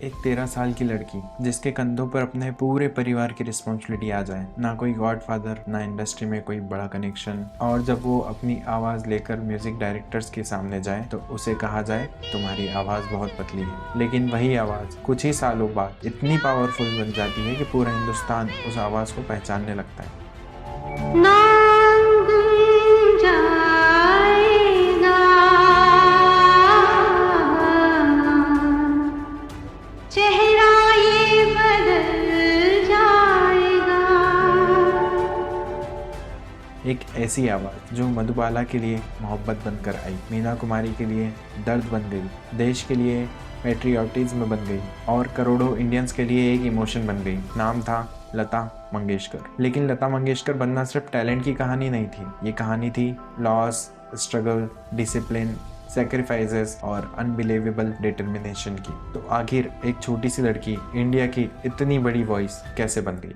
एक 13 साल की लड़की जिसके कंधों पर अपने पूरे परिवार की रिस्पॉन्सिबिलिटी आ जाए, ना कोई गॉडफादर, ना इंडस्ट्री में कोई बड़ा कनेक्शन, और जब वो अपनी आवाज़ लेकर म्यूजिक डायरेक्टर्स के सामने जाए तो उसे कहा जाए तुम्हारी आवाज़ बहुत पतली है। लेकिन वही आवाज़ कुछ ही सालों बाद इतनी पावरफुल बन जाती है कि पूरा हिंदुस्तान उस आवाज़ को पहचानने लगता है। एक ऐसी आवाज़ जो मधुबाला के लिए मोहब्बत बनकर आई, मीना कुमारी के लिए दर्द बन गई, देश के लिए पैट्रियोटिज्म बन गई और करोड़ों इंडियंस के लिए एक इमोशन बन गई। नाम था लता मंगेशकर। लेकिन लता मंगेशकर बनना सिर्फ टैलेंट की कहानी नहीं थी, ये कहानी थी लॉस, स्ट्रगल, डिसिप्लिन, सेक्रीफाइसेस और अनबिलीवेबल डिटर्मिनेशन की। तो आखिर एक छोटी सी लड़की इंडिया की इतनी बड़ी वॉइस कैसे बन गई?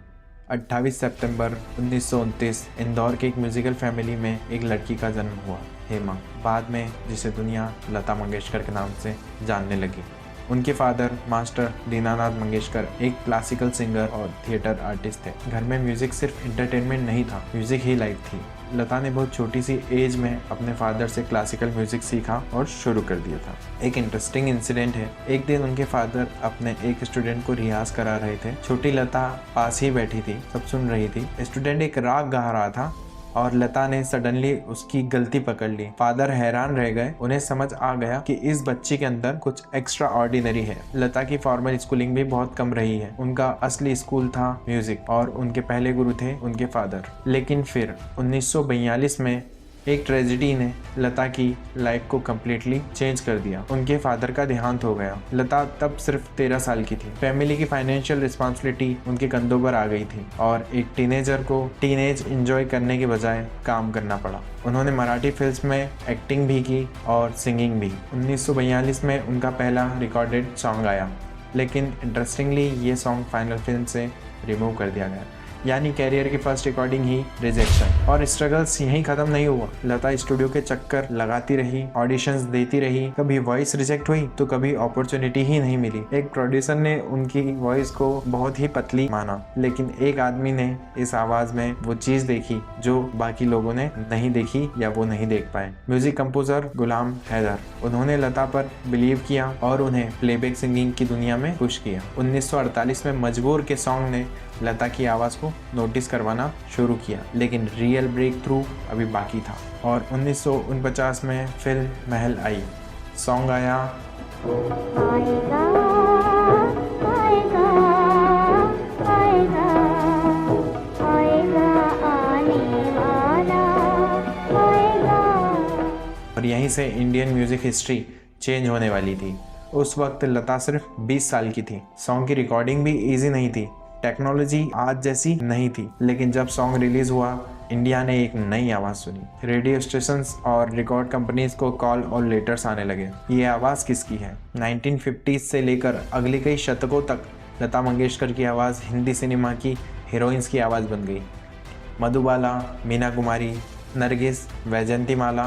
28 सितंबर 1929 इंदौर के एक म्यूजिकल फैमिली में एक लड़की का जन्म हुआ, हेमा, बाद में जिसे दुनिया लता मंगेशकर के नाम से जानने लगी। उनके फादर मास्टर दीनानाथ मंगेशकर एक क्लासिकल सिंगर और थिएटर आर्टिस्ट थे। घर में म्यूजिक सिर्फ एंटरटेनमेंट नहीं था, म्यूजिक ही लाइफ थी। लता ने बहुत छोटी सी एज में अपने फादर से क्लासिकल म्यूजिक सीखा और शुरू कर दिया था। एक इंटरेस्टिंग इंसिडेंट है, एक दिन उनके फादर अपने एक स्टूडेंट को रियाज करा रहे थे। छोटी लता पास ही बैठी थी, सब सुन रही थी। स्टूडेंट एक राग गा रहा था और लता ने सडनली उसकी गलती पकड़ ली। फादर हैरान रह गए, उन्हें समझ आ गया कि इस बच्ची के अंदर कुछ एक्स्ट्रा ऑर्डिनरी है। लता की फॉर्मल स्कूलिंग भी बहुत कम रही है, उनका असली स्कूल था म्यूजिक और उनके पहले गुरु थे उनके फादर। लेकिन फिर 1942 में एक ट्रेजेडी ने लता की लाइफ को कम्प्लीटली चेंज कर दिया। उनके फादर का देहांत हो गया। लता तब सिर्फ 13 साल की थी। फैमिली की फाइनेंशियल रिस्पॉन्सिबिलिटी उनके कंधों पर आ गई थी और एक टीनेजर को टीनेज एंजॉय करने के बजाय काम करना पड़ा। उन्होंने मराठी फिल्म में एक्टिंग भी की और सिंगिंग भी। 1942 में उनका पहला रिकॉर्डेड सॉन्ग आया, लेकिन इंटरेस्टिंगली ये सॉन्ग फाइनल फिल्म से रिमूव कर दिया गया, यानी कैरियर की फर्स्ट रिकॉर्डिंग ही रिजेक्शन। और स्ट्रगल्स यहीं खत्म नहीं हुआ। लता स्टूडियो के चक्कर लगाती रही, ऑडिशंस देती रही, कभी वॉइस रिजेक्ट हुई तो कभी अपॉर्चुनिटी ही नहीं मिली। एक प्रोड्यूसर ने उनकी वॉइस को बहुत ही पतली माना, लेकिन एक आदमी ने इस आवाज में वो चीज देखी जो बाकी लोगों ने नहीं देखी या वो नहीं देख पाए। म्यूजिक कंपोजर गुलाम हैदर, उन्होंने लता पर बिलीव किया और उन्हें प्लेबैक सिंगिंग की दुनिया में पुश किया। 1948 में मजबूर के सॉन्ग ने लता की आवाज़ को नोटिस करवाना शुरू किया, लेकिन रियल ब्रेक थ्रू अभी बाकी था। और 1949 में फिल्म महल आई, सॉन्ग आया आएगा, आएगा, आएगा, आएगा, आने वाला आएगा। और यहीं से इंडियन म्यूजिक हिस्ट्री चेंज होने वाली थी। उस वक्त लता सिर्फ 20 साल की थी। सॉन्ग की रिकॉर्डिंग भी इजी नहीं थी, टेक्नोलॉजी आज जैसी नहीं थी। लेकिन जब सॉन्ग रिलीज हुआ, इंडिया ने एक नई आवाज़ सुनी। रेडियो स्टेशंस और रिकॉर्ड कंपनीज को कॉल और लेटर्स आने लगे, ये आवाज़ किसकी है? 1950s से लेकर अगले कई शतकों तक लता मंगेशकर की आवाज़ हिंदी सिनेमा की हीरोइंस की आवाज़ बन गई। मधुबाला, मीना कुमारी, नरगिस, वैजयंतीमाला,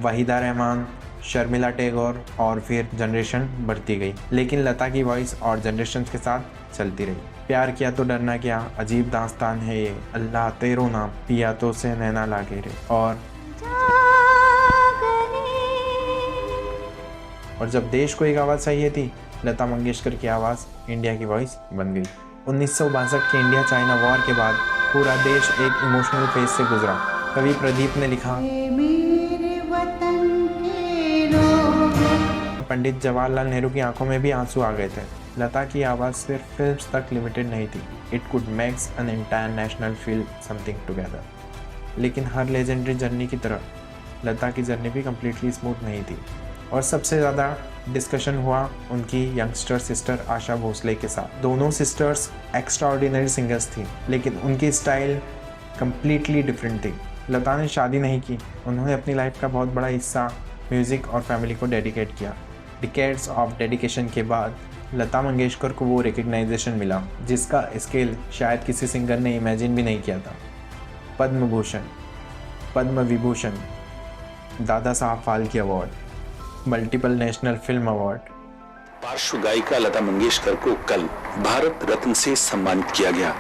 वहीदा रहमान, शर्मिला टैगोर और फिर जनरेशन बढ़ती गई। लेकिन लता की वॉइस और जनरेशन के साथ चलती रही। प्यार किया तो डरना क्या, अजीब दास्तान है ये, अल्लाह तेरो नाम, पिया तो से नैना लागे रे, और जब देश को एक आवाज़ चाहिए थी, लता मंगेशकर की आवाज़ इंडिया की वॉइस बन गई। 1962 के इंडिया चाइना वॉर के बाद पूरा देश एक इमोशनल फेज से गुजरा। कवि प्रदीप ने लिखा, पंडित जवाहरलाल नेहरू की आंखों में भी आंसू आ गए थे। लता की आवाज़ सिर्फ फिल्म्स तक लिमिटेड नहीं थी, it could makes an entire national feel something together. लेकिन हर लेजेंडरी जर्नी की तरह लता की जर्नी भी कम्प्लीटली स्मूथ नहीं थी, और सबसे ज़्यादा डिस्कशन हुआ उनकी यंगस्टर सिस्टर आशा भोसले के साथ। दोनों सिस्टर्स एक्स्ट्रा ऑर्डिनरी सिंगर्स थी, लेकिन उनकी स्टाइल कम्प्लीटली डिफरेंट थी। लता ने शादी नहीं की, उन्होंने अपनी लाइफ का बहुत बड़ा हिस्सा म्यूज़िक और फैमिली को डेडिकेट किया। डिकेड्स ऑफ डेडिकेशन के बाद लता मंगेशकर को वो रिकग्नाइजेशन मिला जिसका स्केल शायद किसी सिंगर ने इमेजिन भी नहीं किया था। Padma Bhushan, Padma Vibhushan, Dada Saheb Phalke award, multiple national film award, पार्श्व गायिका लता मंगेशकर को कल भारत रत्न से सम्मानित किया गया।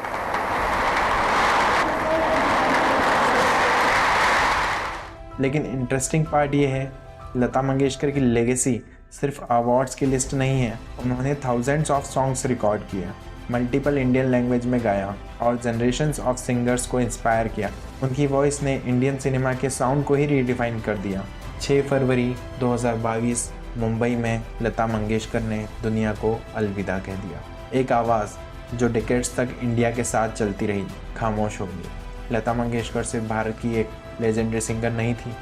लेकिन इंटरेस्टिंग पार्ट ये है, लता मंगेशकर की लेगेसी सिर्फ अवार्ड्स की लिस्ट नहीं है। उन्होंने थाउजेंड्स ऑफ सॉन्ग्स रिकॉर्ड किए, मल्टीपल इंडियन लैंग्वेज में गाया और जनरेशन्स ऑफ सिंगर्स को इंस्पायर किया। उनकी वॉइस ने इंडियन सिनेमा के साउंड को ही रीडिफाइन कर दिया। 6 फरवरी 2022 मुंबई में लता मंगेशकर ने दुनिया को अलविदा कह दिया। एक आवाज़ जो डिकेड्स तक इंडिया के साथ चलती रही, खामोश हो गई। लता मंगेशकर सिर्फ भारत की एक लेजेंडरी सिंगर नहीं थी,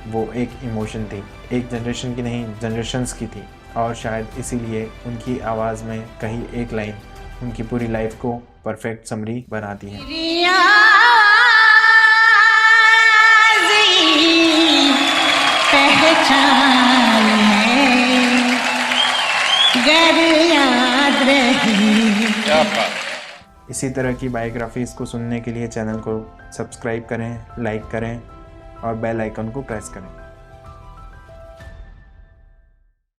वो एक इमोशन थी। एक जनरेशन की नहीं, जनरेशन्स की थी। और शायद इसीलिए उनकी आवाज़ में कहीं एक लाइन उनकी पूरी लाइफ को परफेक्ट समरी बनाती है। इसी तरह की बायोग्राफीज़ को सुनने के लिए चैनल को सब्सक्राइब करें, लाइक करें और बेल आइकन को प्रेस करें।